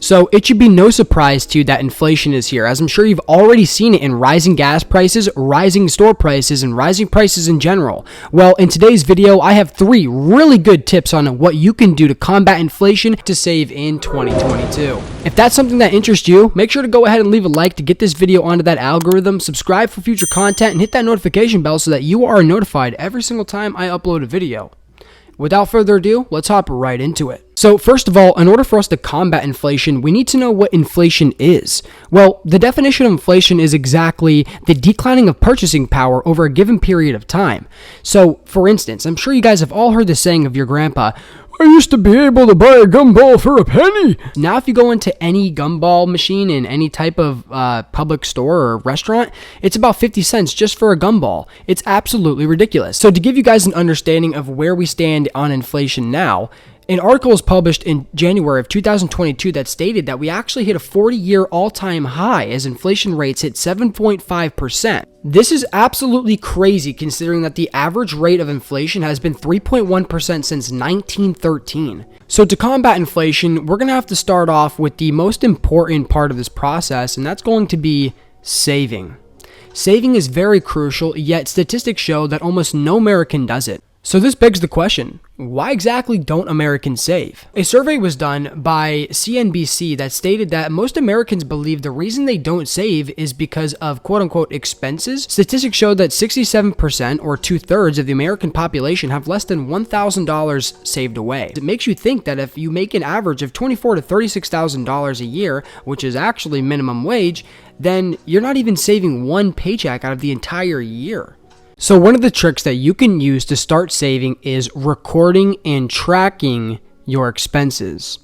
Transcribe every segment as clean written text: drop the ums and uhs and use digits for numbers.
So it should be no surprise to you that inflation is here, as I'm sure you've already seen it in rising gas prices, rising store prices, and rising prices in general. Well, in today's video, I have 3 really good tips on what you can do to combat inflation to save in 2022. If that's something that interests you, make sure to go ahead and leave a like to get this video onto that algorithm, subscribe for future content, and hit that notification bell so that you are notified every single time I upload a video. Without further ado, let's hop right into it. So first of all, in order for us to combat inflation, we need to know what inflation is. Well, the definition of inflation is exactly the declining of purchasing power over a given period of time. So, for instance, I'm sure you guys have all heard the saying of your grandpa, "I used to be able to buy a gumball for a penny." Now, if you go into any gumball machine in any type of public store or restaurant, it's about 50 cents just for a gumball. It's absolutely ridiculous. So to give you guys an understanding of where we stand on inflation now, an article was published in January of 2022 that stated that we actually hit a 40-year all-time high as inflation rates hit 7.5%. This is absolutely crazy considering that the average rate of inflation has been 3.1% since 1913. So to combat inflation, we're going to have to start off with the most important part of this process, and that's going to be saving. Saving is very crucial, yet statistics show that almost no American does it. So this begs the question, why exactly don't Americans save? A survey was done by CNBC that stated that most Americans believe the reason they don't save is because of quote-unquote expenses. Statistics show that 67% or 2/3 of the American population have less than $1,000 saved away. It makes you think that if you make an average of $24,000 to $36,000 a year, which is actually minimum wage, then you're not even saving one paycheck out of the entire year. So one of the tricks that you can use to start saving is recording and tracking your expenses.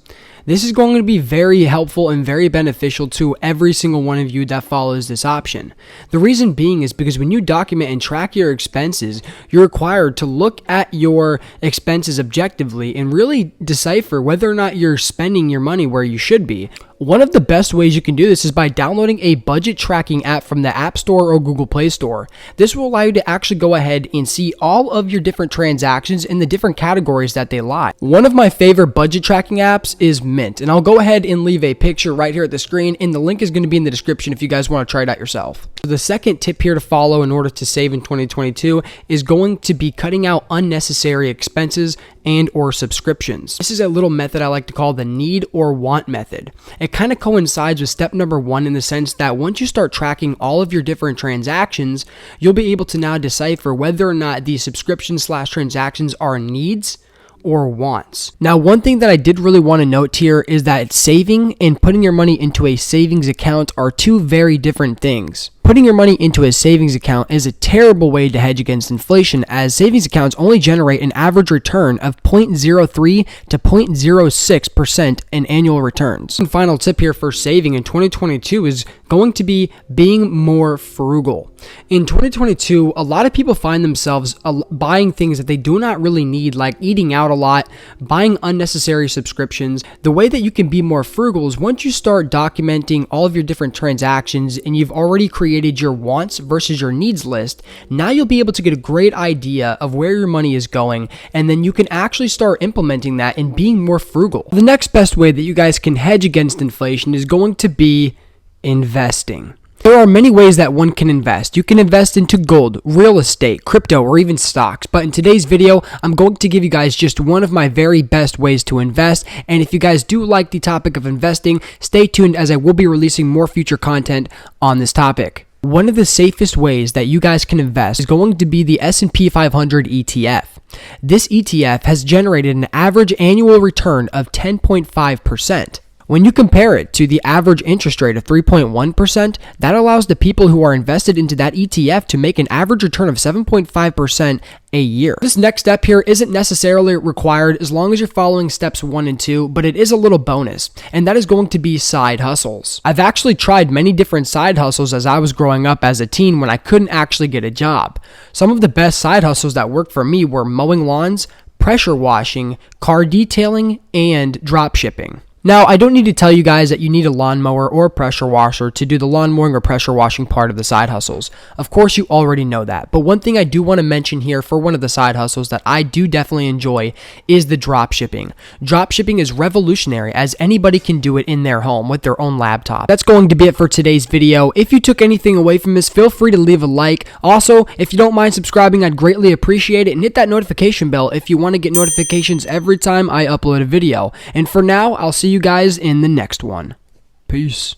This is going to be very helpful and very beneficial to every single one of you that follows this option. The reason being is because when you document and track your expenses, you're required to look at your expenses objectively and really decipher whether or not you're spending your money where you should be. One of the best ways you can do this is by downloading a budget tracking app from the App Store or Google Play Store. This will allow you to actually go ahead and see all of your different transactions in the different categories that they lie. One of my favorite budget tracking apps is Mint, and I'll go ahead and leave a picture right here at the screen, and the link is going to be in the description if you guys want to try it out yourself. The second tip here to follow in order to save in 2022 is going to be cutting out unnecessary expenses and or subscriptions. This is a little method I like to call the need or want method. It kind of coincides with step number 1 in the sense that once you start tracking all of your different transactions, you'll be able to now decipher whether or not these subscriptions/transactions are needs or wants. Now, one thing that I did really want to note here is that saving and putting your money into a savings account are 2 very different things. Putting your money into a savings account is a terrible way to hedge against inflation, as savings accounts only generate an average return of 0.03 to 0.06% in annual returns. And final tip here for saving in 2022 is going to be being more frugal. In 2022, a lot of people find themselves buying things that they do not really need, like eating out a lot, buying unnecessary subscriptions. The way that you can be more frugal is once you start documenting all of your different transactions and you've already created your wants versus your needs list, now you'll be able to get a great idea of where your money is going, and then you can actually start implementing that and being more frugal. The next best way that you guys can hedge against inflation is going to be investing. There are many ways that one can invest. You can invest into gold, real estate, crypto, or even stocks. But in today's video, I'm going to give you guys just one of my very best ways to invest. And if you guys do like the topic of investing, stay tuned as I will be releasing more future content on this topic. One of the safest ways that you guys can invest is going to be the S&P 500 ETF. This ETF has generated an average annual return of 10.5%. When you compare it to the average interest rate of 3.1%, that allows the people who are invested into that ETF to make an average return of 7.5% a year. This next step here isn't necessarily required as long as you're following steps 1 and 2, but it is a little bonus, and that is going to be side hustles. I've actually tried many different side hustles as I was growing up as a teen when I couldn't actually get a job. Some of the best side hustles that worked for me were mowing lawns, pressure washing, car detailing, and drop shipping. Now, I don't need to tell you guys that you need a lawnmower or a pressure washer to do the lawn mowing or pressure washing part of the side hustles. Of course, you already know that. But one thing I do want to mention here for one of the side hustles that I do definitely enjoy is the drop shipping. Drop shipping is revolutionary as anybody can do it in their home with their own laptop. That's going to be it for today's video. If you took anything away from this, feel free to leave a like. Also, if you don't mind subscribing, I'd greatly appreciate it. And hit that notification bell if you want to get notifications every time I upload a video. And for now, I'll see you guys in the next one. Peace.